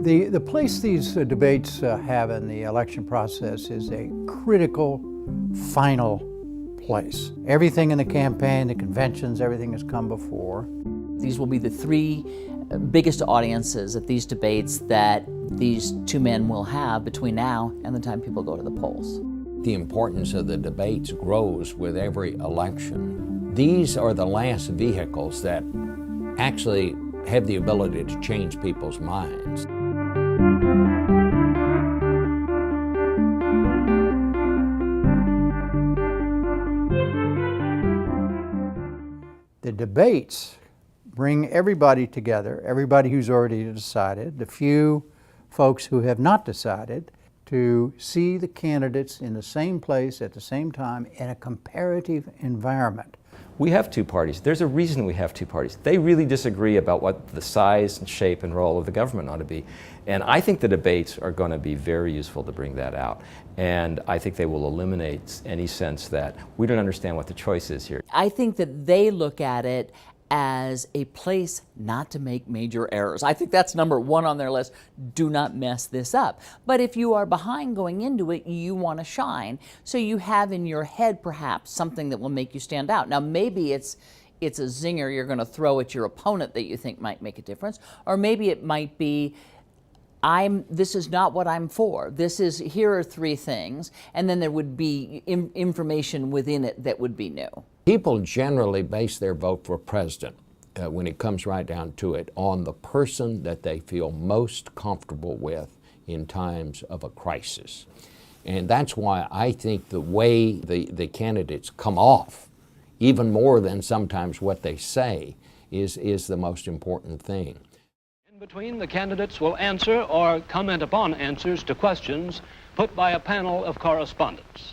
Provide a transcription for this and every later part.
The place these debates have in the election process is a critical, final place. Everything in the campaign, the conventions, everything has come before. These will be the three biggest audiences at these debates that these two men will have between now and the time people go to the polls. The importance of the debates grows with every election. These are the last vehicles that actually have the ability to change people's minds. The debates bring everybody together, everybody who's already decided, the few folks who have not decided, to see the candidates in the same place at the same time in a comparative environment. We have two parties. There's a reason we have two parties. They really disagree about what the size and shape and role of the government ought to be. And I think the debates are going to be very useful to bring that out. And I think they will eliminate any sense that we don't understand what the choice is here. I think that they look at it as a place not to make major errors. I think that's number one on their list. Do not mess this up. But if you are behind going into it, you want to shine. So you have in your head perhaps something that will make you stand out. Now maybe it's a zinger you're going to throw at your opponent that you think might make a difference. Or maybe it might be, this is not what I'm for. Here are three things. And then there would be information within it that would be new. People generally base their vote for president, when it comes right down to it, on the person that they feel most comfortable with in times of a crisis. And that's why I think the way the candidates come off, even more than sometimes what they say, is the most important thing. In between, the candidates will answer or comment upon answers to questions put by a panel of correspondents.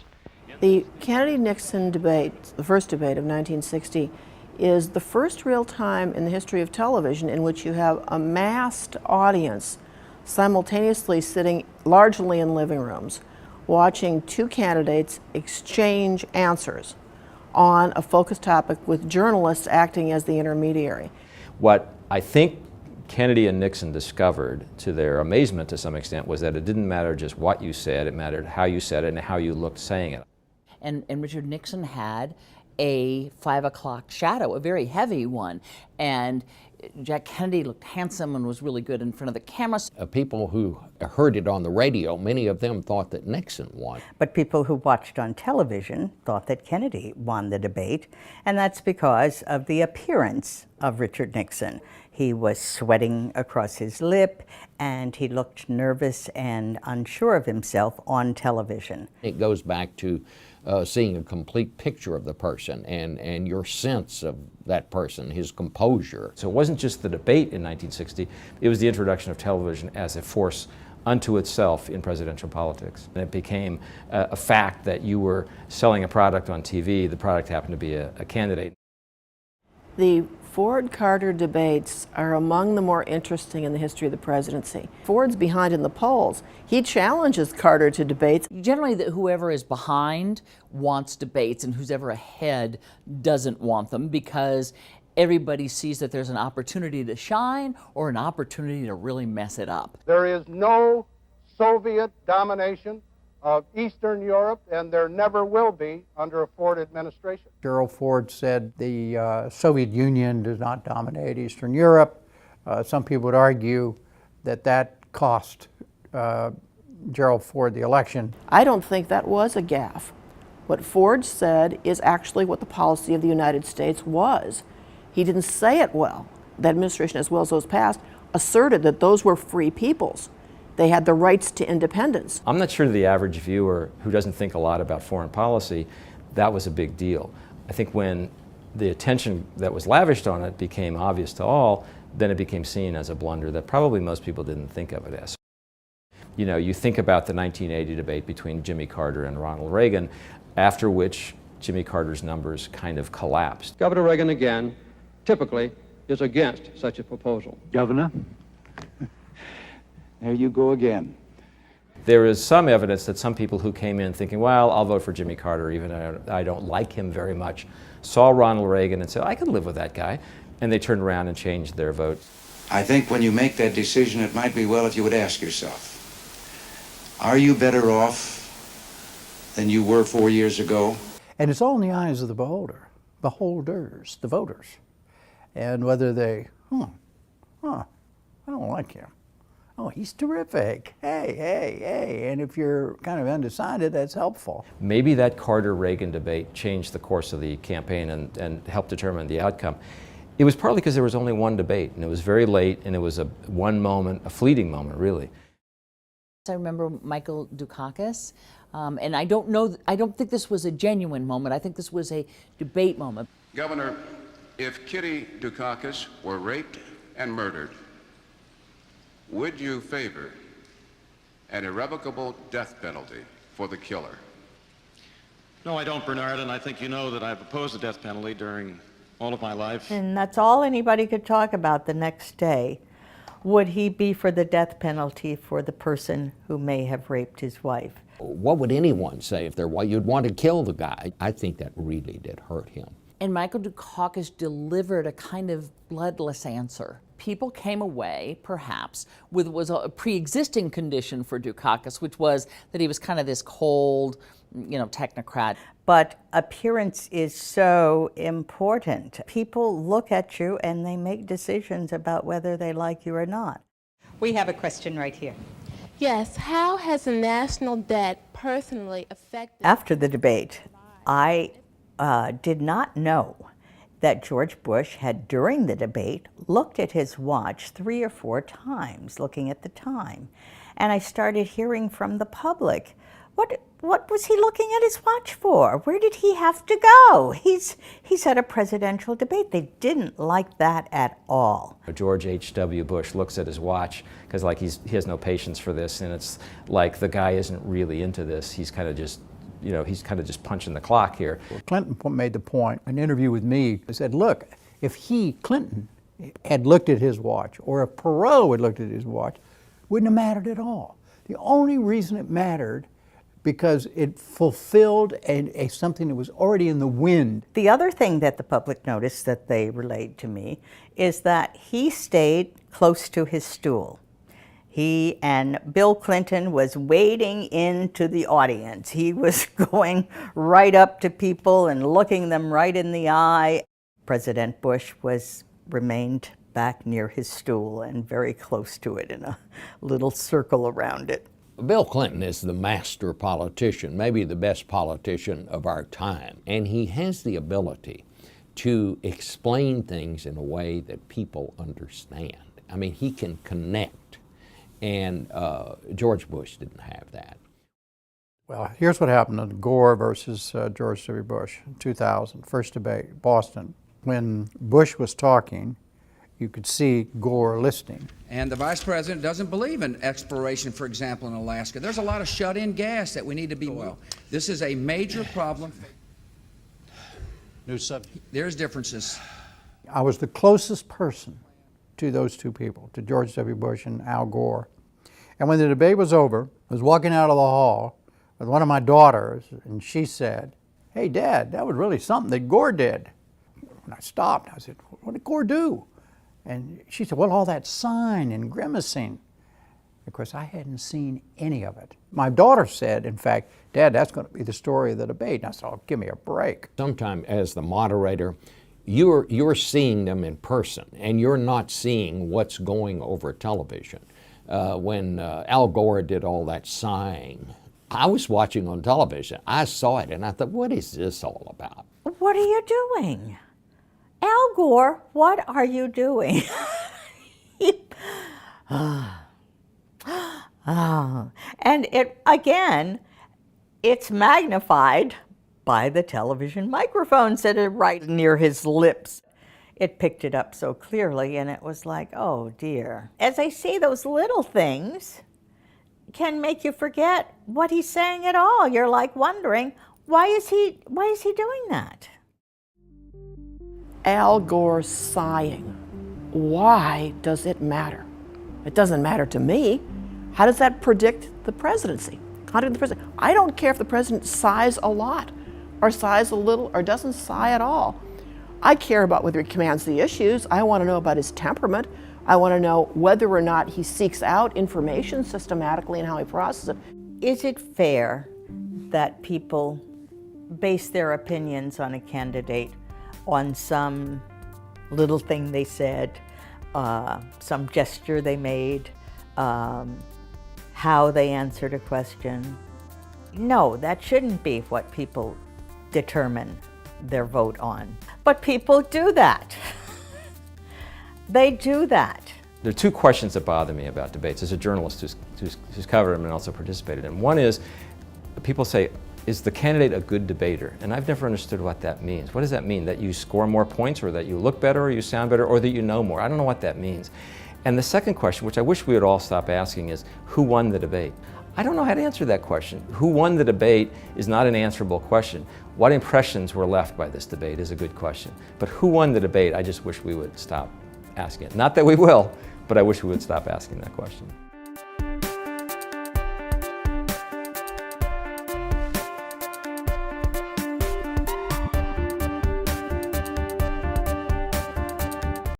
The Kennedy-Nixon debate, the first debate of 1960, is the first real time in the history of television in which you have a massed audience simultaneously sitting largely in living rooms, watching two candidates exchange answers on a focused topic with journalists acting as the intermediary. What I think Kennedy and Nixon discovered, to their amazement to some extent, was that it didn't matter just what you said, it mattered how you said it and how you looked saying it. And Richard Nixon had a 5 o'clock shadow, a very heavy one. And Jack Kennedy looked handsome and was really good in front of the camera. People who heard it on the radio, many of them thought that Nixon won. But people who watched on television thought that Kennedy won the debate, and that's because of the appearance of Richard Nixon. He was sweating across his lip, and he looked nervous and unsure of himself on television. It goes back to seeing a complete picture of the person and your sense of that person, his composure. So it wasn't just the debate in 1960, it was the introduction of television as a force unto itself in presidential politics. And it became a fact that you were selling a product on TV, the product happened to be a candidate. The Ford-Carter debates are among the more interesting in the history of the presidency. Ford's behind in the polls. He challenges Carter to debates. Generally, whoever is behind wants debates, and who's ever ahead doesn't want them, because everybody sees that there's an opportunity to shine or an opportunity to really mess it up. There is no Soviet domination of Eastern Europe, and there never will be under a Ford administration. Gerald Ford said the Soviet Union does not dominate Eastern Europe. Some people would argue that cost Gerald Ford the election. I don't think that was a gaffe. What Ford said is actually what the policy of the United States was. He didn't say it well. The administration, as well as those past, asserted that those were free peoples. They had the rights to independence. I'm not sure to the average viewer who doesn't think a lot about foreign policy, that was a big deal. I think when the attention that was lavished on it became obvious to all, then it became seen as a blunder that probably most people didn't think of it as. You know, you think about the 1980 debate between Jimmy Carter and Ronald Reagan, after which Jimmy Carter's numbers kind of collapsed. Governor Reagan, again, typically is against such a proposal. Governor, there you go again. There is some evidence that some people who came in thinking, well, I'll vote for Jimmy Carter even though I don't like him very much, saw Ronald Reagan and said, I could live with that guy. And they turned around and changed their vote. I think when you make that decision, it might be well if you would ask yourself, are you better off than you were 4 years ago? And it's all in the eyes of the beholders, the voters. And whether they, I don't like him. Oh, he's terrific. Hey. And if you're kind of undecided, that's helpful. Maybe that Carter-Reagan debate changed the course of the campaign and helped determine the outcome. It was partly because there was only one debate, and it was very late, and it was one moment, a fleeting moment, really. I remember Michael Dukakis, and I don't think this was a genuine moment. I think this was a debate moment. Governor, if Kitty Dukakis were raped and murdered, would you favor an irrevocable death penalty for the killer? No, I don't, Bernard, and I think you know that I've opposed the death penalty during all of my life. And that's all anybody could talk about the next day. Would he be for the death penalty for the person who may have raped his wife? What would anyone say if you'd want to kill the guy? I think that really did hurt him. And Michael Dukakis delivered a kind of bloodless answer. People came away, perhaps, with what was a pre-existing condition for Dukakis, which was that he was kind of this cold, technocrat. But appearance is so important. People look at you and they make decisions about whether they like you or not. We have a question right here. Yes, how has the national debt personally affected... After the debate, I did not know that George Bush had, during the debate, looked at his watch 3 or 4 times, looking at the time. And I started hearing from the public, what was he looking at his watch for? Where did he have to go? He's at a presidential debate. They didn't like that at all. George H.W. Bush looks at his watch because he has no patience for this, and it's like the guy isn't really into this. He's kind of just punching the clock here. Clinton made the point, an interview with me, he said, look, if Clinton, had looked at his watch, or if Perot had looked at his watch, wouldn't have mattered at all. The only reason it mattered because it fulfilled something that was already in the wind. The other thing that the public noticed that they relayed to me is that he stayed close to his stool. He and Bill Clinton was wading into the audience. He was going right up to people and looking them right in the eye. President Bush remained back near his stool and very close to it in a little circle around it. Bill Clinton is the master politician, maybe the best politician of our time, and he has the ability to explain things in a way that people understand. I mean, he can connect, and George Bush didn't have that. Well, here's what happened in Gore versus George W. Bush in 2000, first debate, Boston. When Bush was talking, you could see Gore listening. And the vice president doesn't believe in exploration, for example, in Alaska. There's a lot of shut-in gas that we need to be well. This is a major problem. New subject. There's differences. I was the closest person to those two people, to George W. Bush and Al Gore. And when the debate was over, I was walking out of the hall with one of my daughters, and she said, "Hey, Dad, that was really something that Gore did." And I stopped. I said, "What did Gore do?" And she said, "Well, all that sighing and grimacing." Of course, I hadn't seen any of it. My daughter said, in fact, "Dad, that's going to be the story of the debate." And I said, "Oh, give me a break." Sometime as the moderator, you're seeing them in person, and you're not seeing what's going over television. When Al Gore did all that sighing, I was watching on television. I saw it, and I thought, what is this all about? What are you doing? Al Gore, what are you doing? And it's magnified by the television microphones that are right near his lips. It picked it up so clearly, and it was like, oh dear. As I say, those little things can make you forget what he's saying at all. You're like wondering, why is he doing that? Al Gore sighing. Why does it matter? It doesn't matter to me. How does that predict the presidency? I don't care if the president sighs a lot, or sighs a little, or doesn't sigh at all. I care about whether he commands the issues. I want to know about his temperament. I want to know whether or not he seeks out information systematically and how he processes it. Is it fair that people base their opinions on a candidate on some little thing they said, some gesture they made, how they answered a question? No, that shouldn't be what people determine their vote on. But people do that. They do that. There are two questions that bother me about debates as a journalist who's covered them and also participated in. One is, people say, is the candidate a good debater? And I've never understood what that means. What does that mean? That you score more points, or that you look better, or you sound better, or that you know more? I don't know what that means. And the second question, which I wish we would all stop asking, is who won the debate? I don't know how to answer that question. Who won the debate is not an answerable question. What impressions were left by this debate is a good question. But who won the debate, I just wish we would stop asking it. Not that we will, but I wish we would stop asking that question.